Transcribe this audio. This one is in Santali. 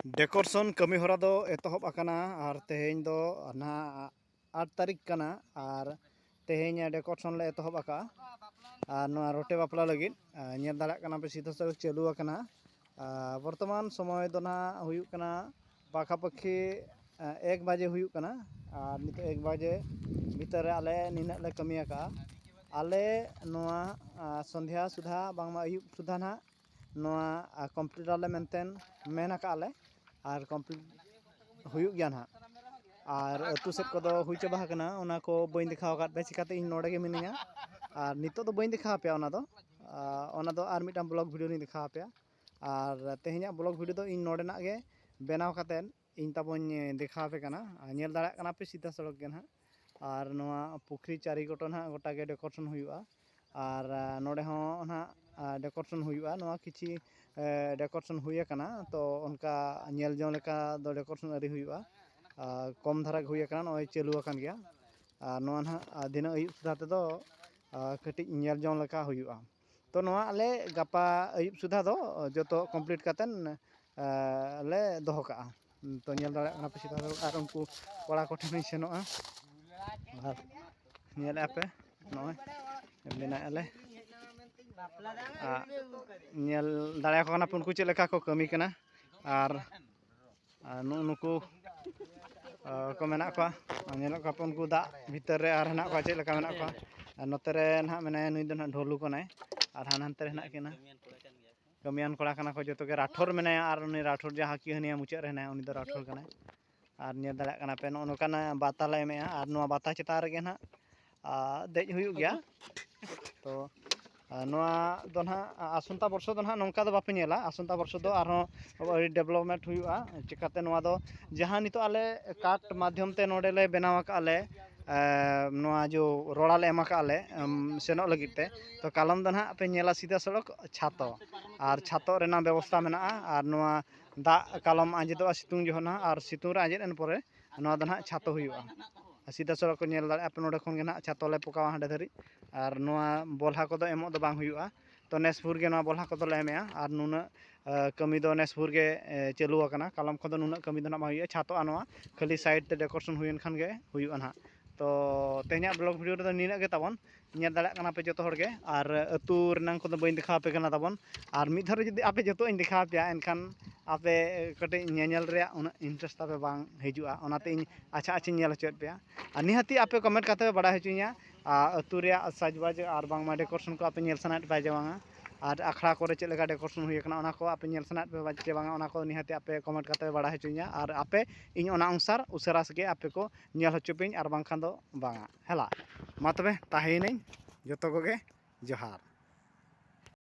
डेकोरेशन कमी हरा दो एतहब आकाना और तेहेñ दो ना 8 तारीख कना और तेहेñ डेकोरेशन ले एतहब आका और नोआ रोटे बापला लगित ñel दाड़ा कना पे सीधा सड़क चालू आकाना वर्तमान समय दो ना हुयुक कना पाखापाखि 1 बजे हुयुक कना और नित 1 बजे भीतर आले निना ले कमी आका आले नोआ संध्या सुधा बांगमा अयुब सुधा ना नोआ कंप्लीट आले मेंटेन मेन आका आले और कंप्लीट हुयुक गया ना और अतु सेट को दो हुई चाबा कना ओना को बइन दिखाव काट बे चिकाते इन नोडे गे मिनिया और नितो दो बइन दिखाव पे ओना दो आर मिटाम ब्लॉग वीडियो नि दिखाव पे और तेहेñा ब्लॉग वीडियो दो इन नोडे ना गे बेनाव कातेन इन ताबोñ दिखाव पे कना ñel दाड़ा कना पे सीधा सड़क गे ना और नोआ पुखरी चारी गोटो ना गोटा गे डेकोरेशन हुयुआ और नोडे हो ना डेकोरेशन हुयुआ नोआ किछि डेकोरेशन हुई कना तो उनका ñel जों लेका दो डेकोरेशन अरि हुयुआ कम धारा हुई कना नोय चालू आकान गया और नोआ ना दिन अयुब सुधा ते दो कटिज ñel जों लेका हुयुआ तो नोआ आले गापा अयुब सुधा दो जतो कंप्लीट कातेन ले दोहो का तो ñel दाड़ा कना पे सीधा और उनको कोड़ा को ठेन सेनोआ और ñel आपे नोय बेना आले ñel दाड़ा को कना पे उनको चेलेका को कमी कना और नुकु को मेना को ñel को पे उनको दा भीतर रे और हना को चेलेका मेना को नोते रे ना मेना नुई दो ना ढोलू कोनाय और हानते रे ना केना कमियान कोड़ा कना को जतो के राठौर मेना और उनी राठौर जहा की हनिया मुचाद रे ना उनी दो राठौर कना और ñel दाड़ा कना पे नो नोकाना बाता ले एमेया और नो बाता चेता रे गे ना देज हुयुग गया तो नोआ दो ना आसंता वर्ष दो ना नोंका दो बापे ñela आसंता वर्ष दो आरो डेवलपमेंट हुयुआ चिकाते नोआ दो जहां नितो आले काट माध्यम ते नोडे ले बनावा का आले नोआ जो रोड़ा ले एमा का आले सेनो लगित ते तो कालम दो ना पे ñela सीधा सड़क छातो और छातो रेना व्यवस्था मेना और नोआ दा कालम आंजेदो सितुंग जो ना और सितुंग रे आंजेद एन परे नोआ दो ना छातो हुयुआ सीधा सड़क को ñel दाड़ा पे नोडे खन गे ना छातो ले पोकावा हांडे धरी और नोआ बोलहा को दो एमो दो बांग हुयुआ तो नेसपुर के नोआ बोलहा को दो ले एमेया और नुना कमी दो नेसपुर के चालू आकाना कालम को दो नुना कमी दो ना बांग हुयुआ छातो आनोआ खाली साइड ते डेकोरेशन हुयन खान गे हुयुआ ना तो तेहेñा ब्लॉग वीडियो रे निना गे ताबन ñel दाड़ा कना पे जतो हर गे और अतु रनांग को दो बइन दिखाव पे कना ताबन और मिद धरे जदि आपे जतो इन दिखाव पे एनखान आपे कटे ñeñel रे उना इंटरेस्ट तापे बांग हिजुआ ओनाते इन अच्छा अच्छा ñel हचोत पे और निहाती आपे कमेंट काते बड़ा हचुइया अतु रे साजबाज और बांगमा डेकोरेशन को आपे ñel सनात पाए जावांगा और आखड़ा को चेक लेका डेकोरेशन हुई कना ओना को आपे ñel सनात पे बाजे बांगा ओना को निहाती आपे कमेंट काते बड़ा हचुइया और आपे इन ओना अनुसार उसरास गे आपे को ñel हचुपिन और बांखान दो बांगा हेला मा तबे ताहेइनेñ जतो को गे जोहार।